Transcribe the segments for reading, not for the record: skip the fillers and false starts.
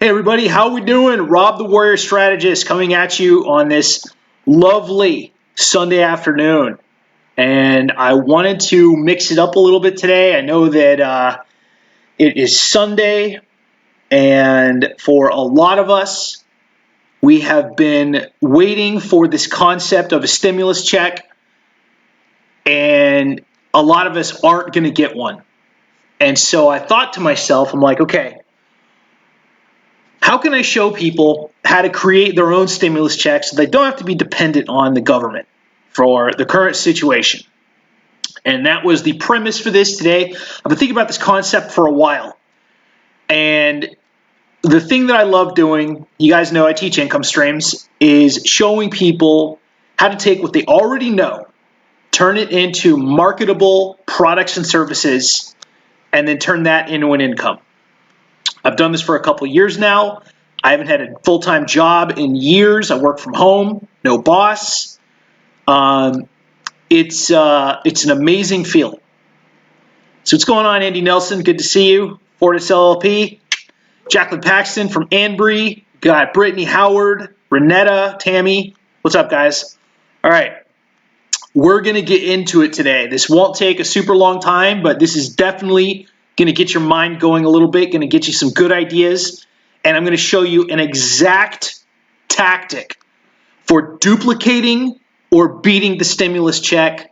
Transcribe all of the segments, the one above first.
Hey everybody, how we doing? Rob the Warrior Strategist coming at you on this lovely Sunday afternoon. And I wanted to mix it up a little bit today. I know that it is Sunday, and for a lot of us, we have been waiting for this concept of a stimulus check, and a lot of us aren't going to get one. And so I thought to myself, I'm like, okay, how can I show people how to create their own stimulus checks so they don't have to be dependent on the government for the current situation? And that was the premise for this today. I've been thinking about this concept for a while. And the thing that I love doing, you guys know I teach income streams, is showing people how to take what they already know, turn it into marketable products and services, and then turn that into an income. I've done this for a couple of years now. I haven't had a full-time job in years. I work from home, no boss. It's an amazing feeling. So what's going on, Andy Nelson? Good to see you. Fortis LLP. Jacqueline Paxton from Anbury. Got Brittany Howard, Renetta, Tammy. What's up, guys? All right. We're going to get into it today. This won't take a super long time, but this is definitely going to get your mind going a little bit, going to get you some good ideas, and I'm going to show you an exact tactic for duplicating or beating the stimulus check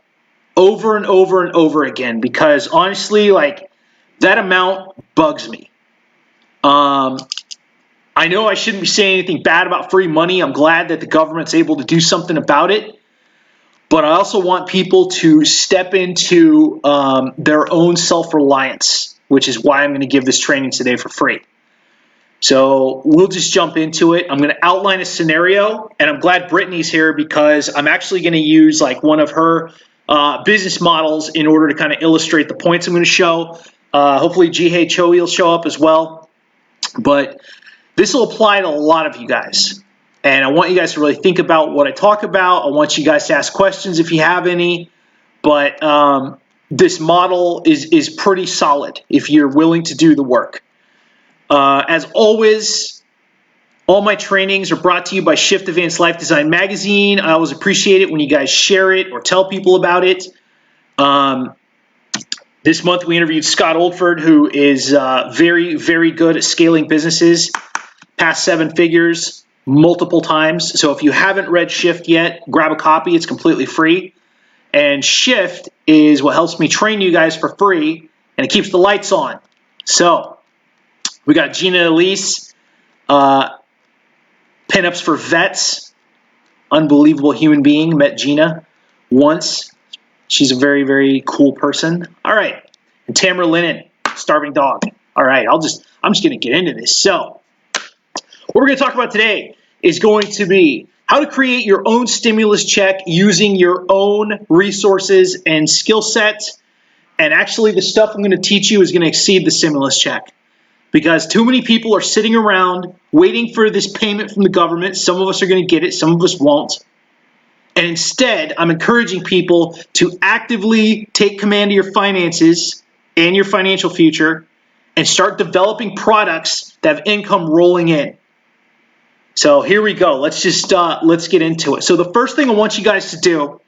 over and over and over again, because honestly, like, that amount bugs me. I know I shouldn't be saying anything bad about free money. I'm glad that the government's able to do something about it. But I also want people to step into their own self-reliance, which is why I'm going to give this training today for free. So we'll just jump into it. I'm going to outline a scenario, and I'm glad Brittany's here because I'm actually going to use like one of her business models in order to kind of illustrate the points I'm going to show. Hopefully Jihei Choi will show up as well. But this will apply to a lot of you guys. And I want you guys to really think about what I talk about. I want you guys to ask questions if you have any. But this model is pretty solid if you're willing to do the work. As always, all my trainings are brought to you by Shift Advanced Life Design Magazine. I always appreciate it when you guys share it or tell people about it. This month we interviewed Scott Oldford, who is very, very good at scaling businesses, past 7 figures. Multiple times. So if you haven't read Shift yet, grab a copy. It's completely free. And Shift is what helps me train you guys for free, and it keeps the lights on. So we got Gina Elise, pinups for vets. Unbelievable human being. Met Gina once. She's a very, very cool person. All right. And Tamara Lennon, starving dog. All right. I'm just going to get into this. So what we're going to talk about today is going to be how to create your own stimulus check using your own resources and skill sets. And actually, the stuff I'm going to teach you is going to exceed the stimulus check, because too many people are sitting around waiting for this payment from the government. Some of us are going to get it. Some of us won't. And instead, I'm encouraging people to actively take command of your finances and your financial future and start developing products that have income rolling in. So here we go. Let's get into it. So the first thing I want you guys to do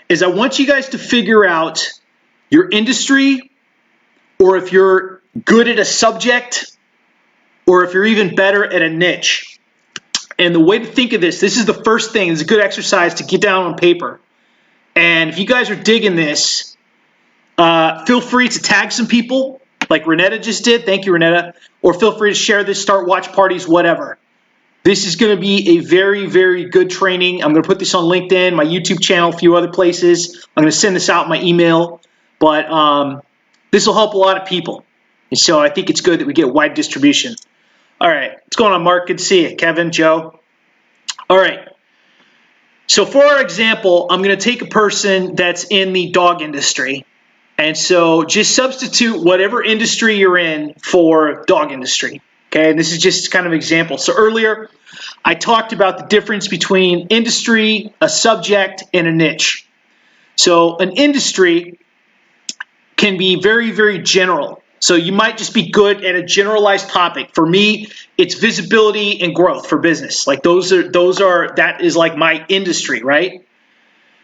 is I want you guys to figure out your industry, or if you're good at a subject, or if you're even better at a niche. And the way to think of this is the first thing. It's a good exercise to get down on paper. And if you guys are digging this, feel free to tag some people like Renetta just did. Thank you, Renetta. Or feel free to share this, start watch parties, whatever. This is going to be a very, very good training. I'm going to put this on LinkedIn, my YouTube channel, a few other places. I'm going to send this out in my email. But this will help a lot of people. And so I think it's good that we get wide distribution. All right. What's going on, Mark? Good to see you. Kevin, Joe. All right. So for our example, I'm going to take a person that's in the dog industry. And so just substitute whatever industry you're in for dog industry. Okay, and this is just kind of an example. So earlier, I talked about the difference between industry, a subject, and a niche. So an industry can be very, very general. So you might just be good at a generalized topic. For me, it's visibility and growth for business. Like that is like my industry, right?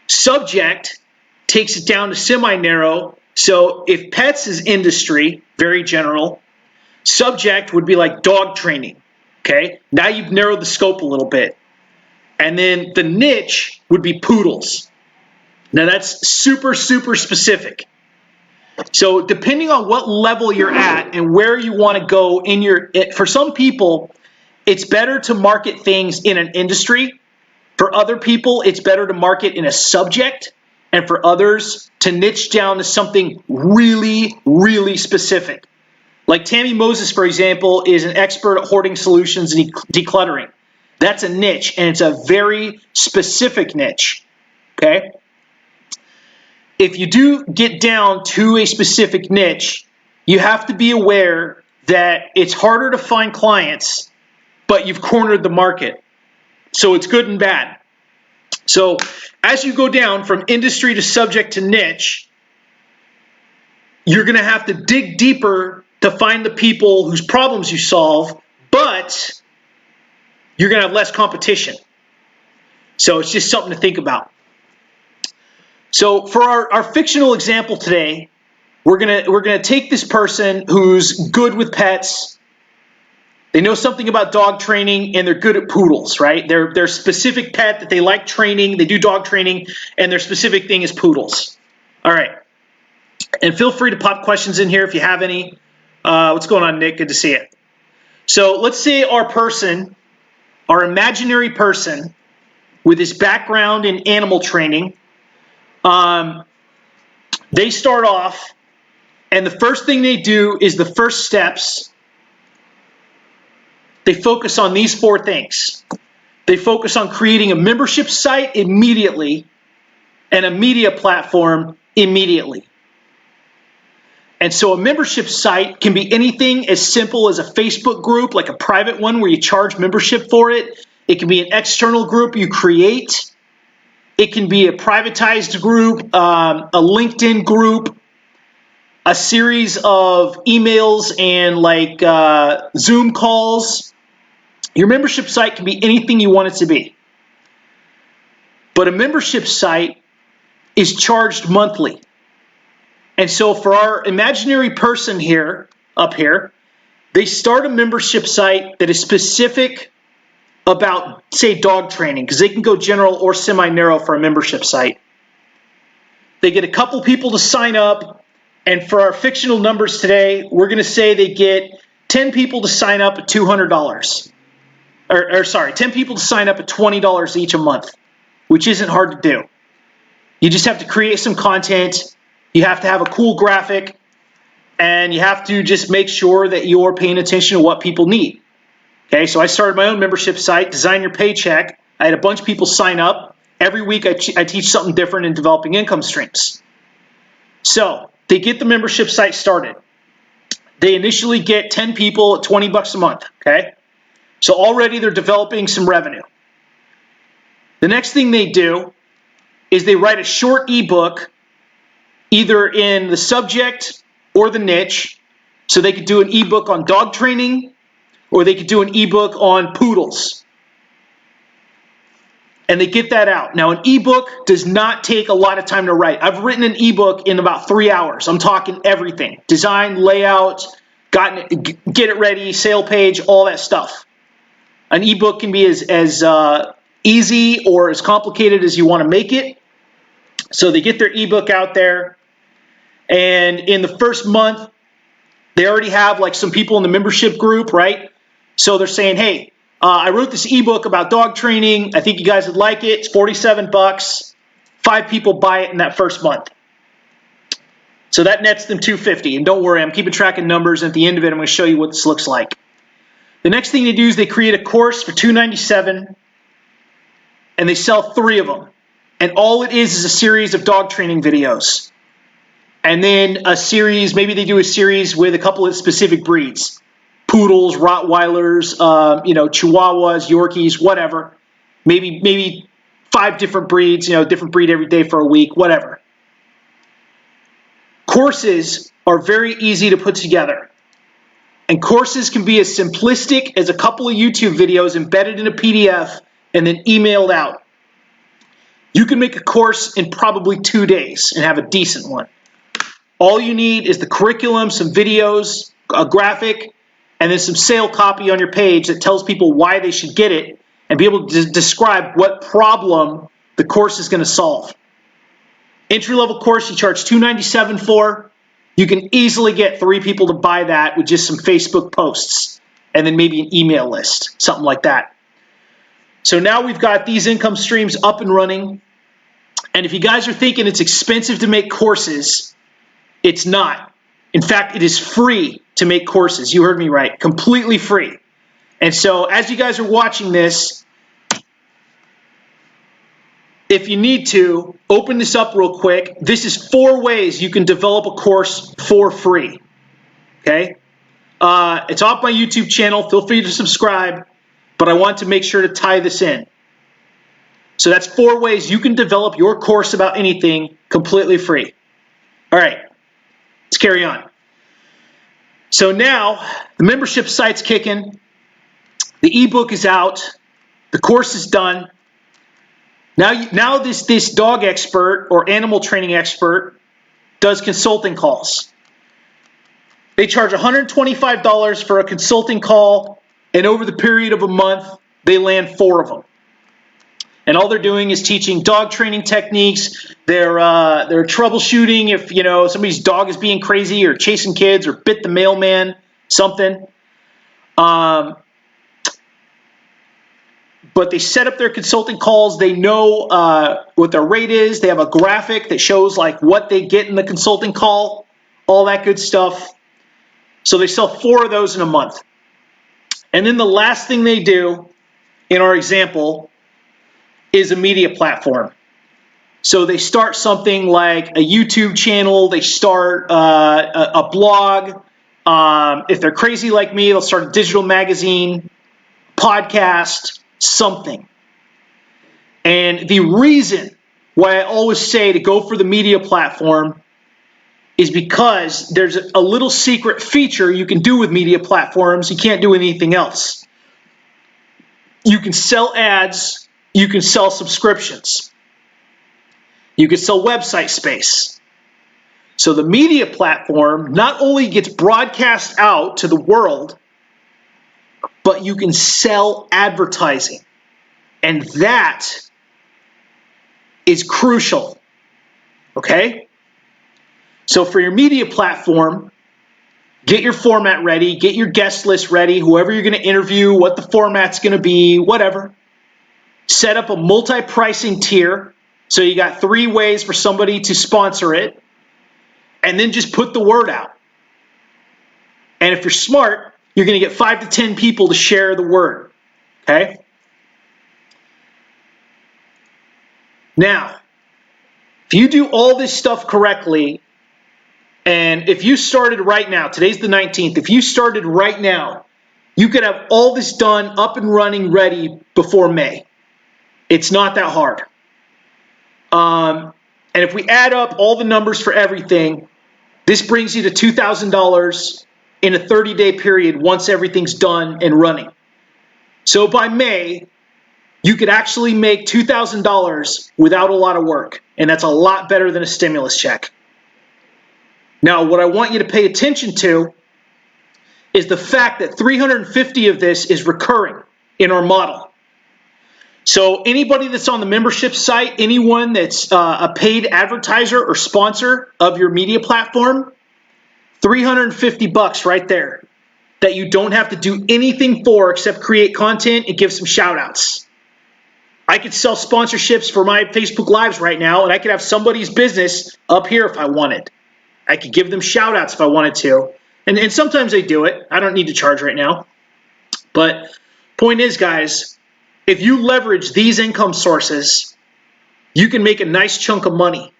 Subject takes it down to semi-narrow. So if pets is industry, very general, subject would be like dog training, okay? Now you've narrowed the scope a little bit. And then the niche would be poodles. Now that's super, super specific. So depending on what level you're at and where you want to go for some people, it's better to market things in an industry. For other people, it's better to market in a subject, and for others to niche down to something really, really specific. Like Tammy Moses, for example, is an expert at hoarding solutions and decluttering. That's a niche, and it's a very specific niche, okay? If you do get down to a specific niche, you have to be aware that it's harder to find clients, but you've cornered the market. So it's good and bad. So as you go down from industry to subject to niche, you're going to have to dig deeper to find the people whose problems you solve, but you're going to have less competition. So it's just something to think about. So for our fictional example today, we're gonna take this person who's good with pets. They know something about dog training, and they're good at poodles, right? Their specific pet that they like training, they do dog training, and their specific thing is poodles. All right. And feel free to pop questions in here if you have any. What's going on, Nick? Good to see you. So let's say our imaginary person with his background in animal training, they start off, and the first thing they do is the first steps. They focus on these 4 things. They focus on creating a membership site immediately and a media platform immediately. And so a membership site can be anything as simple as a Facebook group, like a private one where you charge membership for it. It can be an external group you create. It can be a privatized group, a LinkedIn group, a series of emails and like Zoom calls. Your membership site can be anything you want it to be. But a membership site is charged monthly. And so for our imaginary person up here, they start a membership site that is specific about, say, dog training, because they can go general or semi-narrow for a membership site. They get a couple people to sign up, and for our fictional numbers today, we're going to say they get 10 people to sign up at $200. 10 people to sign up at $20 each a month, which isn't hard to do. You just have to create some content. You have to have a cool graphic, and you have to just make sure that you're paying attention to what people need. Okay, so I started my own membership site, Design Your Paycheck. I had a bunch of people sign up. Every week I teach something different in developing income streams. So they get the membership site started. They initially get 10 people at $20 a month, okay? So already they're developing some revenue. The next thing they do is they write a short ebook, either in the subject or the niche. So they could do an ebook on dog training, or they could do an ebook on poodles. And they get that out. Now, an ebook does not take a lot of time to write. I've written an ebook in about 3 hours. I'm talking everything. Design, layout, get it ready, sale page, all that stuff. An ebook can be as easy or as complicated as you want to make it. So they get their ebook out there. And in the first month, they already have like some people in the membership group, right? So they're saying, hey, I wrote this ebook about dog training. I think you guys would like it. It's $47. 5 people buy it in that first month. So that nets them $250. And don't worry, I'm keeping track of numbers. And at the end of it, I'm going to show you what this looks like. The next thing they do is they create a course for $297, and they sell 3 of them. And all it is a series of dog training videos. And then a series, maybe they do a series with a couple of specific breeds. Poodles, Rottweilers, Chihuahuas, Yorkies, whatever. Maybe 5 different breeds, different breed every day for a week, whatever. Courses are very easy to put together. And courses can be as simplistic as a couple of YouTube videos embedded in a PDF and then emailed out. You can make a course in probably 2 days and have a decent one. All you need is the curriculum, some videos, a graphic, and then some sale copy on your page that tells people why they should get it and be able to describe what problem the course is going to solve. Entry-level course you charge $297 for. You can easily get 3 people to buy that with just some Facebook posts and then maybe an email list, something like that. So now we've got these income streams up and running. And if you guys are thinking it's expensive to make courses, it's not. In fact, it is free to make courses. You heard me right, completely free. And so as you guys are watching this, if you need to, open this up real quick. This is 4 ways you can develop a course for free. Okay? It's off my YouTube channel. Feel free to subscribe, but I want to make sure to tie this in. So that's 4 ways you can develop your course about anything completely free. All right, let's carry on. So now the membership site's kicking. The ebook is out. The course is done. Now this dog expert or animal training expert does consulting calls. They charge $125 for a consulting call, and over the period of a month, they land 4 of them. And all they're doing is teaching dog training techniques. They're troubleshooting if somebody's dog is being crazy or chasing kids or bit the mailman, something. But they set up their consulting calls. They know what their rate is. They have a graphic that shows like what they get in the consulting call, all that good stuff. So they sell 4 of those in a month. And then the last thing they do in our example is a media platform. So they start something like a YouTube channel. They start a blog. If they're crazy like me, they'll start a digital magazine, podcast, something. And the reason why I always say to go for the media platform is because there's a little secret feature you can do with media platforms you can't do anything else. You can sell ads, you can sell subscriptions, you can sell website space. So the media platform not only gets broadcast out to the world, but you can sell advertising. And that is crucial. Okay? So for your media platform, get your format ready, get your guest list ready, whoever you're going to interview, what the format's going to be, whatever. Set up a multi-pricing tier. So you got 3 ways for somebody to sponsor it. And then just put the word out. And if you're smart, you're going to get 5 to 10 people to share the word. Okay? Now, if you do all this stuff correctly, and if you started right now, today's the 19th, if you started right now, you could have all this done, up and running, ready before May. It's not that hard. And if we add up all the numbers for everything, this brings you to $2,000 in a 30-day period once everything's done and running. So by May, you could actually make $2,000 without a lot of work, and that's a lot better than a stimulus check. Now, what I want you to pay attention to is the fact that 350 of this is recurring in our model. So anybody that's on the membership site, anyone that's a paid advertiser or sponsor of your media platform, $350 right there that you don't have to do anything for except create content and give some shout outs. I could sell sponsorships for my Facebook Lives right now, and I could have somebody's business up here if I wanted. I could give them shout outs if I wanted to. And sometimes I do it. I don't need to charge right now. But point is, guys, if you leverage these income sources, you can make a nice chunk of money.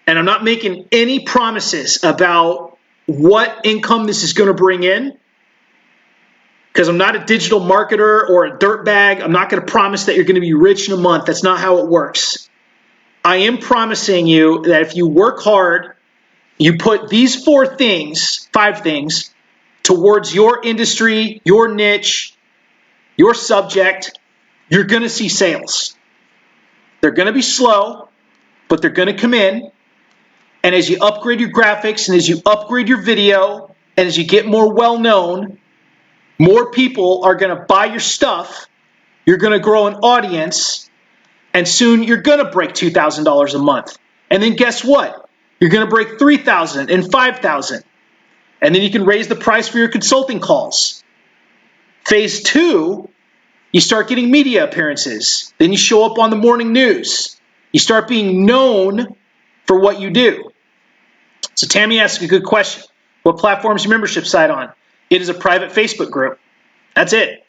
And I'm not making any promises about what income this is going to bring in, because I'm not a digital marketer or a dirtbag. I'm not going to promise that you're going to be rich in a month. That's not how it works. I am promising you that if you work hard, you put these 5 things towards your industry, your niche, your subject, you're going to see sales. They're going to be slow, but they're going to come in. And as you upgrade your graphics and as you upgrade your video and as you get more well-known, more people are going to buy your stuff. You're going to grow an audience, and soon you're going to break $2,000 a month. And then guess what? You're going to break $3,000 and $5,000. And then you can raise the price for your consulting calls. Phase 2, you start getting media appearances. Then you show up on the morning news. You start being known for what you do. So Tammy asks a good question. What platform is your membership site on? It is a private Facebook group. That's it.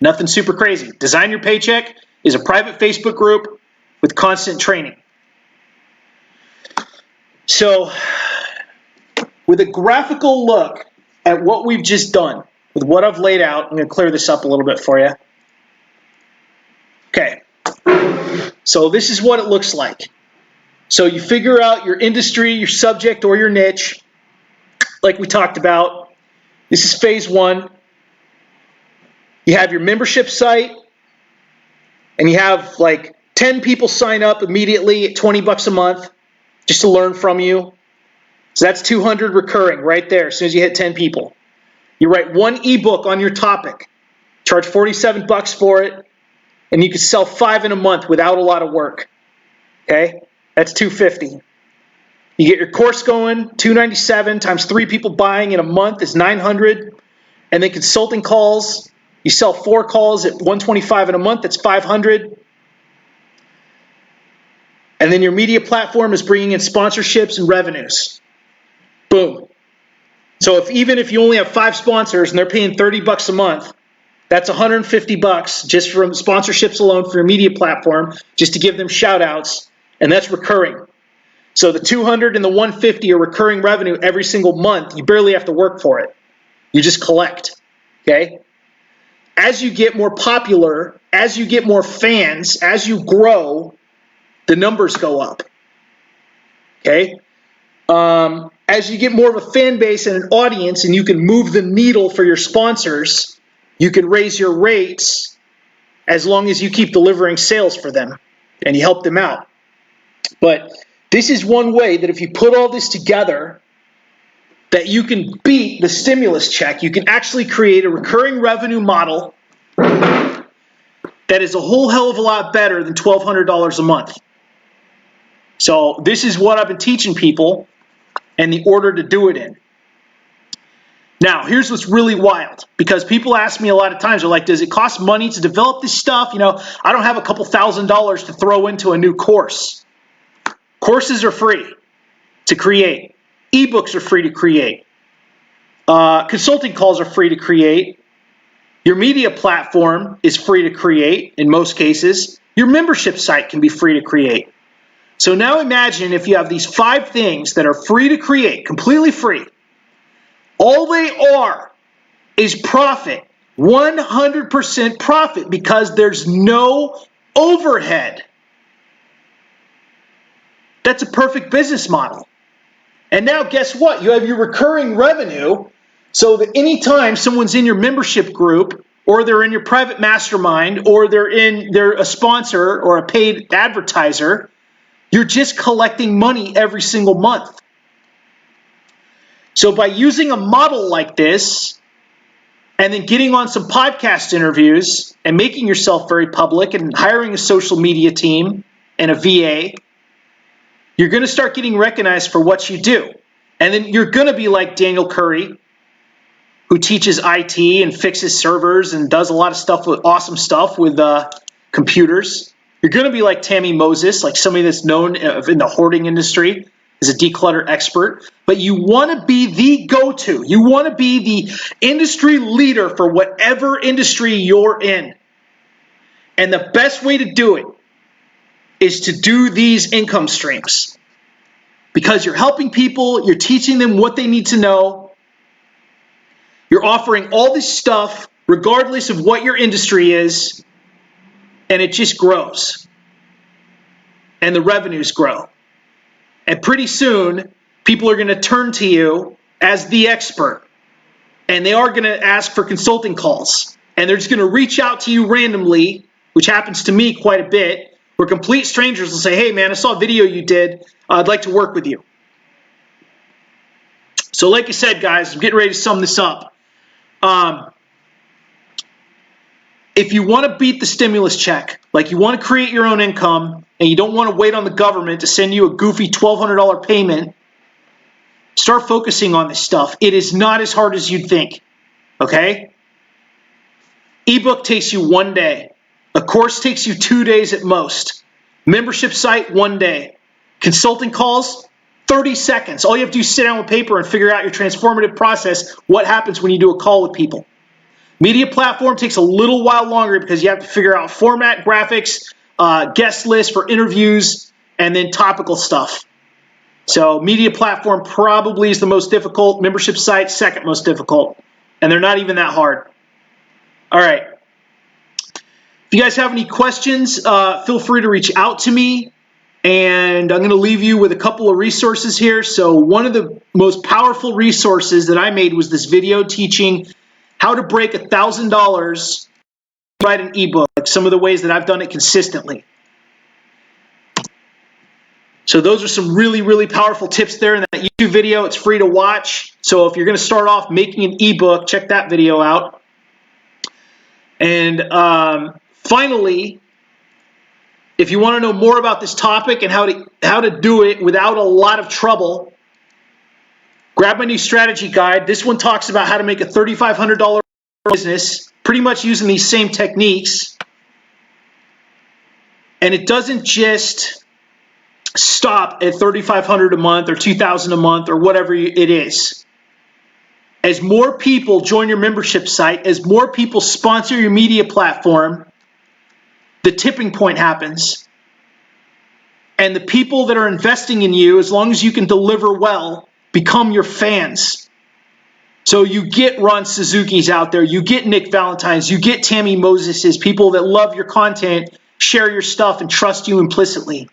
Nothing super crazy. Design Your Paycheck is a private Facebook group with constant training. So with a graphical look at what we've just done, with what I've laid out, I'm going to clear this up a little bit for you. Okay. So this is what it looks like. So you figure out your industry, your subject, or your niche, like we talked about. This is phase 1. You have your membership site, and you have like 10 people sign up immediately at $20 a month just to learn from you. So that's 200 recurring right there as soon as you hit 10 people. You write one ebook on your topic, charge $47 for it, and you can sell 5 in a month without a lot of work. Okay? That's $250. You get your course going, $297 times 3 people buying in a month is $900. And then consulting calls, you sell 4 calls at $125 in a month, that's $500. And then your media platform is bringing in sponsorships and revenues. Boom. So even if you only have 5 sponsors and they're paying $30 a month, that's $150 just from sponsorships alone for your media platform, just to give them shout outs, and that's recurring. So the 200 and the 150 are recurring revenue every single month. You barely have to work for it. You just collect, okay? As you get more popular, as you get more fans, as you grow, the numbers go up, okay? As you get more of a fan base and an audience and you can move the needle for your sponsors, you can raise your rates as long as you keep delivering sales for them and you help them out. But this is one way that if you put all this together, that you can beat the stimulus check. You can actually create a recurring revenue model that is a whole hell of a lot better than $1,200 a month. So this is what I've been teaching people and the order to do it in. Now, here's what's really wild, because people ask me a lot of times, they're like, does it cost money to develop this stuff? You know, I don't have a couple $1,000s to throw into a new course. Courses are free to create. Ebooks are free to create. Consulting calls are free to create. Your media platform is free to create in most cases. Your membership site can be free to create. So now imagine if you have these 5 things that are free to create, completely free. All they are is profit, 100% profit, because there's no overhead. That's a perfect business model. And now guess what? You have your recurring revenue, so that anytime someone's in your membership group, or they're in your private mastermind, or they're a sponsor or a paid advertiser, you're just collecting money every single month. So by using a model like this, and then getting on some podcast interviews and making yourself very public and hiring a social media team and a VA, you're going to start getting recognized for what you do. And then you're going to be like Daniel Curry, who teaches IT and fixes servers and does a lot of stuff with awesome stuff with computers. You're going to be like Tammy Moses, like somebody that's known in the hoarding industry as a declutter expert. But you want to be the go-to. You want to be the industry leader for whatever industry you're in. And the best way to do it is to do these income streams, because you're helping people, you're teaching them what they need to know, you're offering all this stuff regardless of what your industry is, and it just grows, and the revenues grow. And pretty soon, people are going to turn to you as the expert. and they are going to ask for consulting calls. And they're just going to reach out to you randomly, which happens to me quite a bit, where complete strangers will say, hey, man, I saw a video you did. I'd like to work with you. So like I said, guys, I'm getting ready to sum this up. If you want to beat the stimulus check, like you want to create your own income, and you don't want to wait on the government to send you a goofy $1,200 payment, start focusing on this stuff. It is not as hard as you'd think, okay? Ebook takes you 1 day. A course takes you 2 days at most. Membership site, 1 day. Consulting calls, 30 seconds. All you have to do is sit down with paper and figure out your transformative process, what happens when you do a call with people. Media platform takes a little while longer because you have to figure out format, graphics, guest list for interviews, and then topical stuff. So media platform probably is the most difficult. Membership site, second most difficult. And they're not even that hard. All right. If you guys have any questions, feel free to reach out to me. And I'm going to leave you with a couple of resources here. So one of the most powerful resources that I made was this video teaching how to break $1,000 to write an ebook, like some of the ways that I've done it consistently. So those are some really, really powerful tips there in that YouTube video. It's free to watch. So if you're going to start off making an ebook, check that video out. And finally, if you want to know more about this topic and how to do it without a lot of trouble, grab my new strategy guide. This one talks about how to make a $3,500 business, pretty much using these same techniques. And it doesn't just stop at $3,500 a month or $2,000 a month or whatever it is. As more people join your membership site, as more people sponsor your media platform, the tipping point happens. And the people that are investing in you, as long as you can deliver well, become your fans. So you get Ron Suzuki's out there, you get Nick Valentine's, you get Tammy Moses's, people that love your content, share your stuff, and trust you implicitly.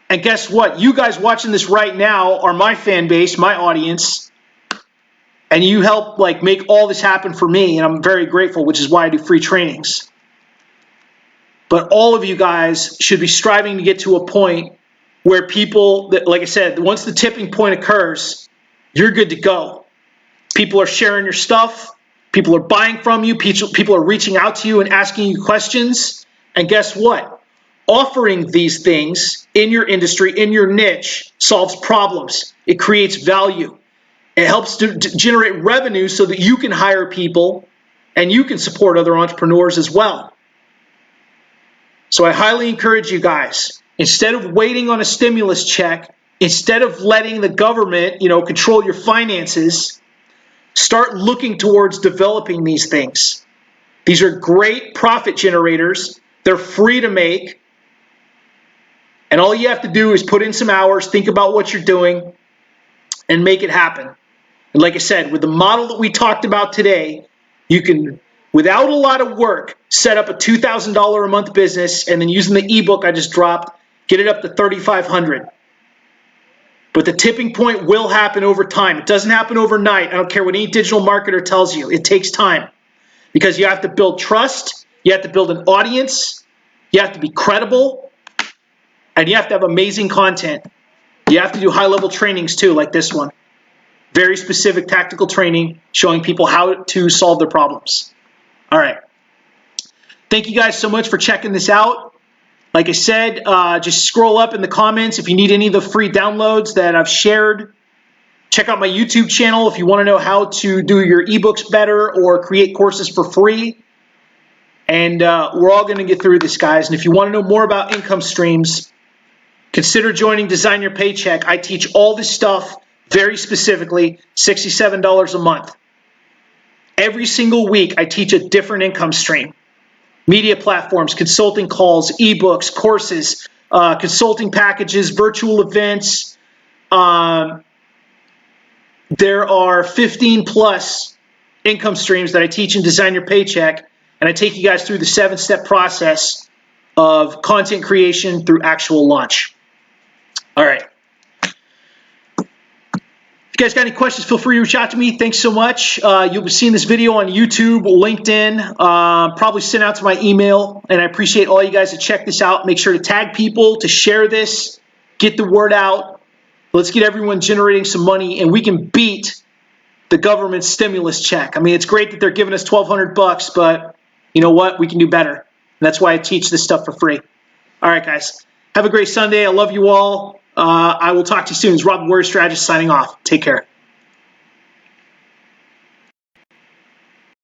And guess what? You guys watching this right now are my fan base, my audience, and you help make all this happen for me, and I'm very grateful, which is why I do free trainings. But all of you guys should be striving to get to a point where people, like I said, once the tipping point occurs, you're good to go. People are sharing your stuff. People are buying from you. People are reaching out to you and asking you questions. And guess what? Offering these things in your industry, in your niche, solves problems. It creates value. It helps to generate revenue so that you can hire people and you can support other entrepreneurs as well. So I highly encourage you guys, instead of waiting on a stimulus check, instead of letting the government, control your finances, start looking towards developing these things. These are great profit generators. They're free to make. And all you have to do is put in some hours, think about what you're doing, and make it happen. And like I said, with the model that we talked about today, you can, without a lot of work, set up a $2,000 a month business, and then using the ebook I just dropped, get it up to $3,500. But the tipping point will happen over time. It doesn't happen overnight. I don't care what any digital marketer tells you. It takes time because you have to build trust. You have to build an audience. You have to be credible. And you have to have amazing content. You have to do high-level trainings too, like this one. Very specific tactical training showing people how to solve their problems. All right. Thank you guys so much for checking this out. Like I said, just scroll up in the comments if you need any of the free downloads that I've shared. Check out my YouTube channel if you want to know how to do your ebooks better or create courses for free. And we're all going to get through this, guys. And if you want to know more about income streams, consider joining Design Your Paycheck. I teach all this stuff very specifically, $67 a month. Every single week, I teach a different income stream. Media platforms, consulting calls, ebooks, courses, consulting packages, virtual events. There are 15 plus income streams that I teach in Design Your Paycheck, and I take you guys through the 7-step process of content creation through actual launch. All right. If you guys got any questions, feel free to reach out to me. Thanks so much. You'll be seeing this video on YouTube, LinkedIn, probably sent out to my email, and I appreciate all you guys to check this out. Make sure to tag people, to share this, get the word out. Let's get everyone generating some money, and we can beat the government stimulus check. I mean, it's great that they're giving us $1,200, but you know what? We can do better. And that's why I teach this stuff for free. All right, guys. Have a great Sunday. I love you all. I will talk to you soon. It's Rob, Warrior Strategist, signing off. Take care.